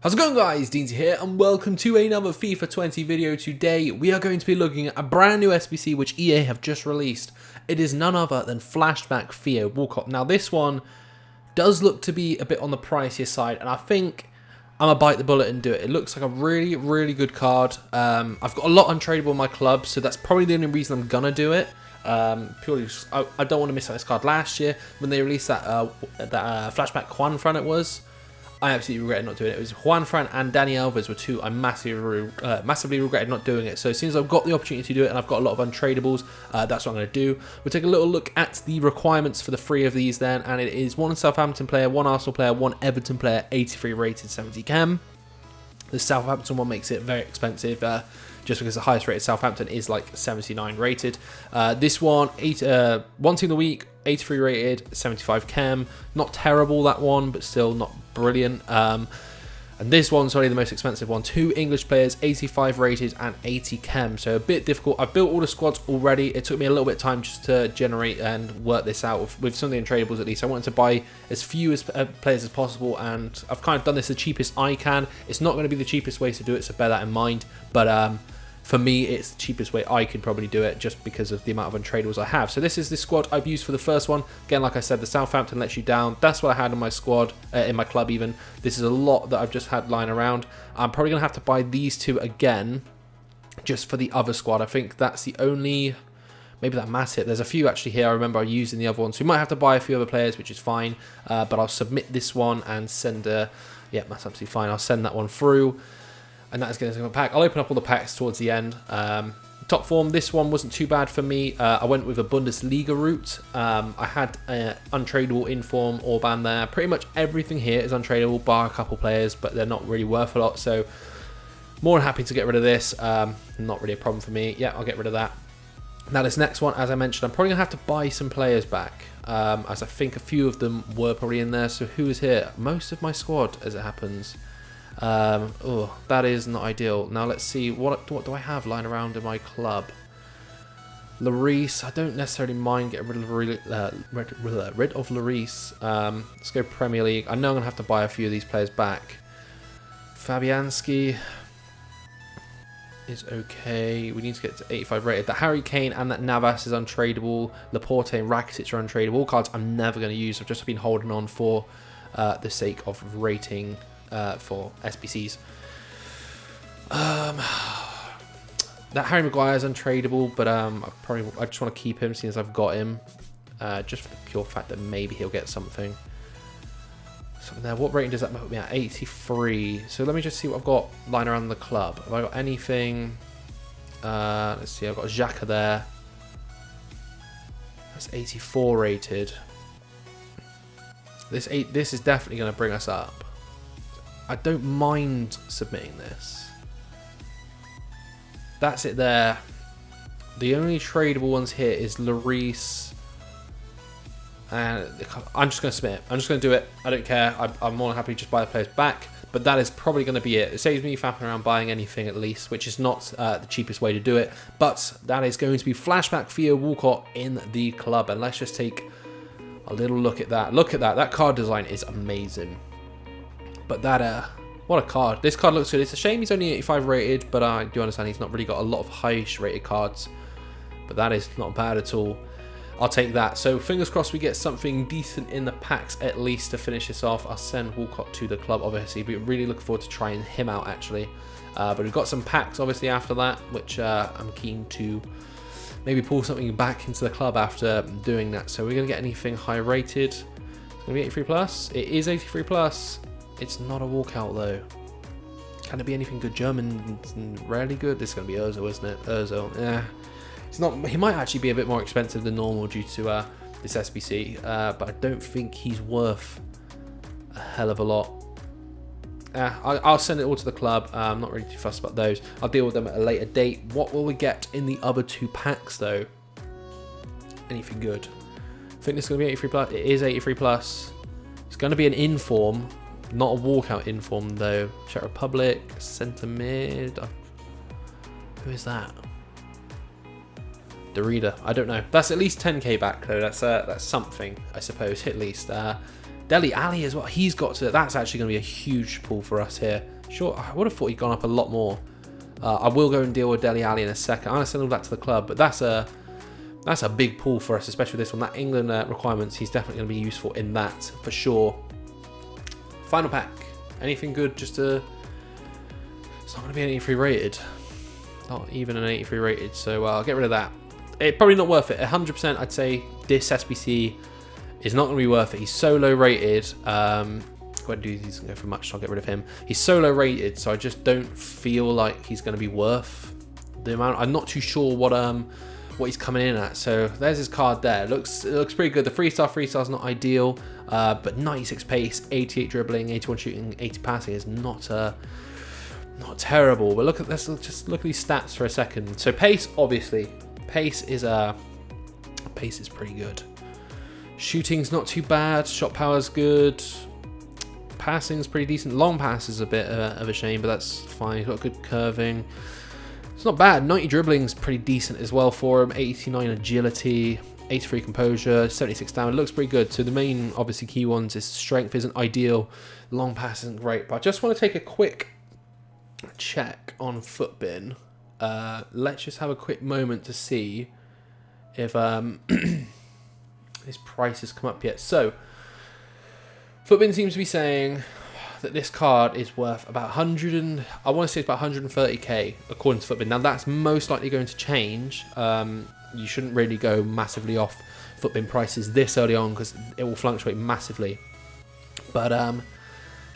How's it going, guys? Deansy here and welcome to another FIFA 20 video. Today we are going to be looking at a brand new SBC which EA have just released. It is none other than Flashback Theo Walcott. Now this one does look to be a bit on the pricier side, and I think I'm going to bite the bullet and do it. It looks like a really good card. I've got a lot untradeable in my club, so that's probably the only reason I'm going to do it. Purely just, I don't want to miss out this card. Last year when they released that Flashback Juan Fran, it was, I absolutely regretted not doing it. It was Juan Fran and Danny Alves were two I massively regretted not doing it. So as soon as I've got the opportunity to do it and I've got a lot of untradables, that's what I'm going to do. We'll take a little look at the requirements for the three of these then, and it is one Southampton player, one Arsenal player, one Everton player, 83 rated, 70 chem. The Southampton one makes it very expensive, just because the highest rated Southampton is like 79 rated. This one, one team of the week, 83 rated, 75 chem. Not terrible, that one, but still not brilliant. And this one's only the most expensive one. Two English players, 85 rated and 80 chem. So a bit difficult. I've built all the squads already. It took me a little bit of time just to generate and work this out with some of the untradables at least. I wanted to buy as few as players as possible, and I've kind of done this the cheapest I can. It's not going to be the cheapest way to do it, so bear that in mind. But for me, it's the cheapest way I could probably do it just because of the amount of untradables I have. So this is the squad I've used for the first one. Again, like I said, the Southampton lets you down. That's what I had in my squad, in my club even. This is a lot that I've just had lying around. I'm probably going to have to buy these two again just for the other squad. I think that's the only... Maybe that Matip. There's a few actually here I remember using the other ones. So we might have to buy a few other players, which is fine. But I'll submit this one and send a... Yeah, that's absolutely fine. I'll send that one through. And that is going to take a pack. I'll open up all the packs towards the end. Top form, this one wasn't too bad for me. I went with a Bundesliga route. I had untradeable inform Orban there. Pretty much everything here is untradeable, bar a couple players, but they're not really worth a lot. So more than happy to get rid of this. Not really a problem for me. Yeah, I'll get rid of that. Now this next one, as I mentioned, I'm probably going to have to buy some players back, as I think a few of them were probably in there. So who is here? Most of my squad, as it happens. Oh, that is not ideal. Now let's see, what do I have lying around in my club? Lloris, I don't necessarily mind getting rid of Lloris. Let's go Premier League. I know I'm going to have to buy a few of these players back. Fabianski is okay. We need to get to 85 rated. That Harry Kane and that Navas is untradeable. Laporte and Rakitic are untradeable. All cards I'm never going to use. I've just been holding on for the sake of rating for SBCs. That Harry Maguire is untradeable, but I just want to keep him since I've got him, just for the pure fact that maybe he'll get something. There. What rating does that put me at? 83. So let me just see what I've got lying around the club. Have I got anything? Let's see. I've got Xhaka there. That's 84 rated. This is definitely going to bring us up. I don't mind submitting this. That's it there. The only tradable ones here is Lloris. And I'm just going to submit it. I'm just going to do it. I don't care. I'm more than happy to just buy the players back. But that is probably going to be it. It saves me faffing around buying anything at least, which is not the cheapest way to do it. But that is going to be Flashback Theo Walcott in the club. And let's just take a little look at that. Look at that. That card design is amazing. But that, what a card. This card looks good. It's a shame he's only 85 rated, but I do understand he's not really got a lot of high-ish rated cards. But that is not bad at all. I'll take that. So fingers crossed we get something decent in the packs at least to finish this off. I'll send Walcott to the club, obviously. But really looking forward to trying him out, actually. But we've got some packs, obviously, after that, which I'm keen to maybe pull something back into the club after doing that. So we're going to get anything high rated. It's going to be 83 plus. It is 83 plus. It's not a walkout though. Can it be anything good? German, rarely good. This is going to be Ozil, isn't it? Ozil, yeah. It's not. He might actually be a bit more expensive than normal due to this SBC, but I don't think he's worth a hell of a lot. I'll send it all to the club. I'm not really too fussed about those. I'll deal with them at a later date. What will we get in the other two packs though? Anything good? I think this is going to be 83 plus. It is 83 plus. It's going to be an inform. Not a walkout inform though. Czech Republic, centre mid. Who is that? Derrida. I don't know. That's at least 10k back though. That's something, I suppose, at least. Dele Alli as well. He's got to. That's actually going to be a huge pull for us here. Sure, I would have thought he'd gone up a lot more. I will go and deal with Dele Alli in a second. I'm going to send all that to the club, but that's a big pull for us, especially this one. That England requirements, he's definitely going to be useful in that for sure. Final pack. Anything good? Just a. It's not going to be an 83 rated. Not even an 83 rated, so I'll get rid of that. It's probably not worth it. 100%, I'd say this SBC is not going to be worth it. He's so low rated. Go ahead and do these and go for much, so I'll get rid of him. He's so low rated, so I just don't feel like he's going to be worth the amount. I'm not too sure what he's coming in at. So there's his card there. It looks pretty good. The 3-star is not ideal, but 96 pace, 88 dribbling, 81 shooting, 80 passing is not terrible. But let's just look at these stats for a second. So pace, obviously, pace is pretty good. Shooting's not too bad. Shot power's good. Passing's pretty decent. Long pass is a bit of a shame, but that's fine. He's got good curving. It's not bad. 90 dribbling's pretty decent as well for him. 89 agility, 83 composure, 76 stamina. Looks pretty good. So the main, obviously, key ones is strength isn't ideal. Long pass isn't great. But I just want to take a quick check on Footbin. Let's just have a quick moment to see if his price has come up yet. So Footbin seems to be saying that this card is worth about I want to say it's about 130k according to Footbin. Now that's most likely going to change. You shouldn't really go massively off Footbin prices this early on because it will fluctuate massively. But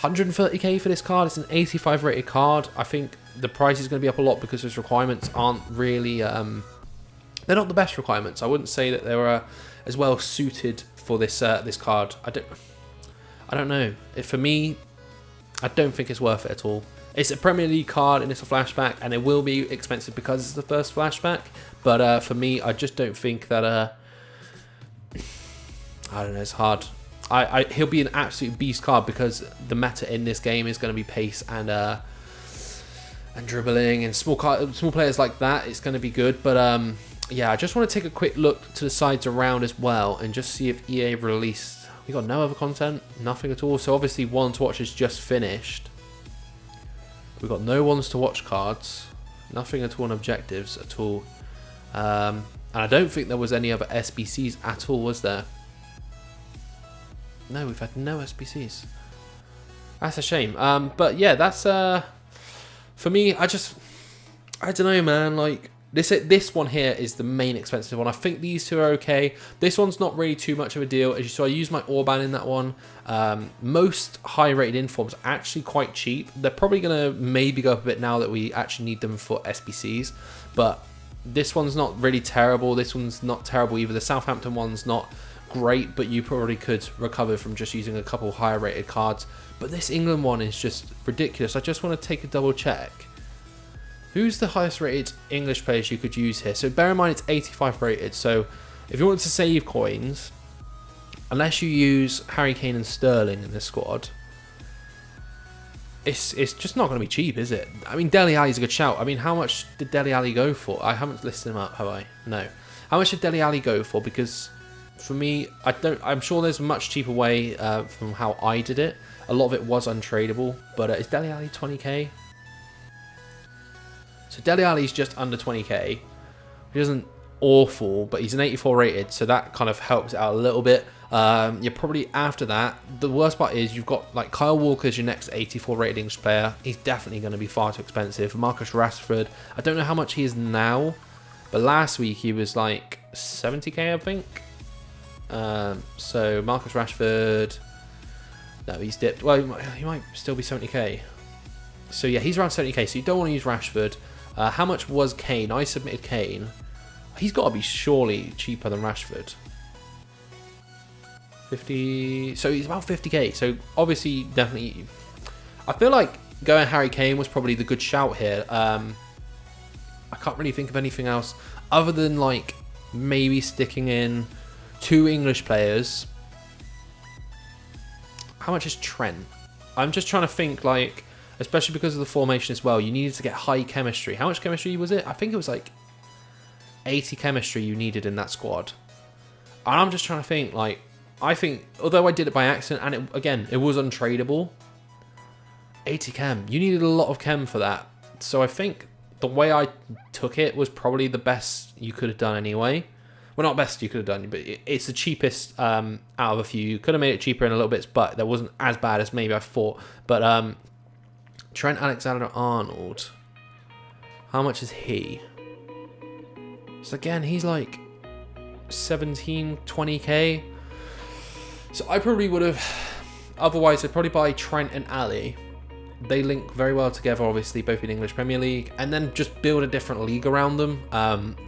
130k for this card. It's an 85 rated card. I think the price is going to be up a lot because his requirements aren't really they're not the best requirements. I wouldn't say that they were as well suited for this this card. I don't know. For me, I don't think it's worth it at all. It's a Premier League card and it's a flashback, and it will be expensive because it's the first flashback. But for me, I just don't think that. I don't know. It's hard. He'll be an absolute beast card because the meta in this game is going to be pace and dribbling and small players like that. It's going to be good. But yeah, I just want to take a quick look to the sides around as well and just see if EA released. We got no other content, nothing at all. So obviously, Ones to Watch is just finished. We've got no Ones to Watch cards, nothing at all on objectives at all, and I don't think there was any other SBCs at all, was there? No, we've had no SBCs. That's a shame. But yeah, that's for me. I don't know, man. Like this one here is the main expensive one. I think these two are okay. This one's not really too much of a deal. As you saw, I used my Orban in that one. Most high-rated informs are actually quite cheap. They're probably gonna maybe go up a bit now that we actually need them for SBCs. But this one's not really terrible. This one's not terrible either. The Southampton one's not great, but you probably could recover from just using a couple higher rated cards. But this England one is just ridiculous. I just want to take a double check. Who's the highest rated English players you could use here? So bear in mind it's 85 rated. So if you want to save coins, unless you use Harry Kane and Sterling in this squad, it's just not going to be cheap, is it? I mean, Dele Alli's a good shout. I mean, how much did Dele Alli go for? I haven't listed him up, have I? No. How much did Dele Alli go for? Because for me, I'm sure there's a much cheaper way from how I did it. A lot of it was untradeable, but is Dele Alli 20k? So Dele Alli's just under 20k. He isn't awful, but he's an 84 rated, so that kind of helps out a little bit. You're probably after that. The worst part is you've got like Kyle Walker's your next 84 rated English player. He's definitely going to be far too expensive. Marcus Rashford, I don't know how much he is now, but last week he was like 70k, I think. So Marcus Rashford, no, he's dipped. Well, he might still be 70k. So yeah, he's around 70k. So you don't want to use Rashford. How much was Kane? I submitted Kane. He's got to be surely cheaper than Rashford. 50. So he's about 50k. So obviously, definitely, I feel like going Harry Kane was probably the good shout here. I can't really think of anything else other than like maybe sticking in 2 English players. How much is Trent? I'm just trying to think, like, especially because of the formation as well, you needed to get high chemistry. How much chemistry was it? I think it was like 80 chemistry you needed in that squad. And I'm just trying to think, like, I think, although I did it by accident, and again, it was untradeable, 80 chem. You needed a lot of chem for that. So I think the way I took it was probably the best you could have done anyway. Well, not best you could have done, but it's the cheapest out of a few. You could have made it cheaper in a little bit, but that wasn't as bad as maybe I thought. But Trent Alexander-Arnold, how much is he? So again, he's like 17, 20k. So I probably would have, otherwise I'd probably buy Trent and Ali. They link very well together, obviously, both in English Premier League, and then just build a different league around them.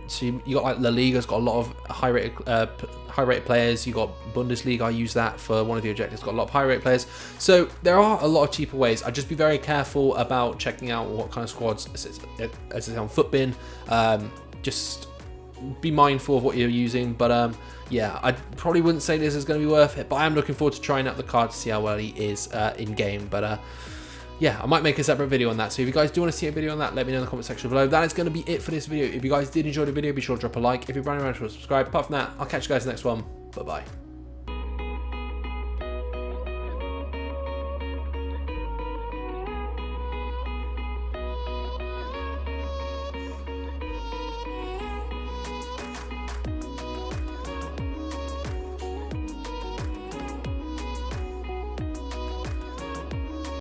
So you got like La Liga's got a lot of high-rated players. You got Bundesliga. I use that for one of the objectives. Got a lot of high-rated players. So there are a lot of cheaper ways. I'd just be very careful about checking out what kind of squads, as it's on Footbin. Just be mindful of what you're using. But yeah, I probably wouldn't say this is going to be worth it. But I am looking forward to trying out the card to see how well he is in game. But yeah, I might make a separate video on that. So if you guys do want to see a video on that, let me know in the comment section below. That is going to be it for this video. If you guys did enjoy the video, be sure to drop a like. If you're brand new, be sure to subscribe. Apart from that, I'll catch you guys in the next one. Bye-bye.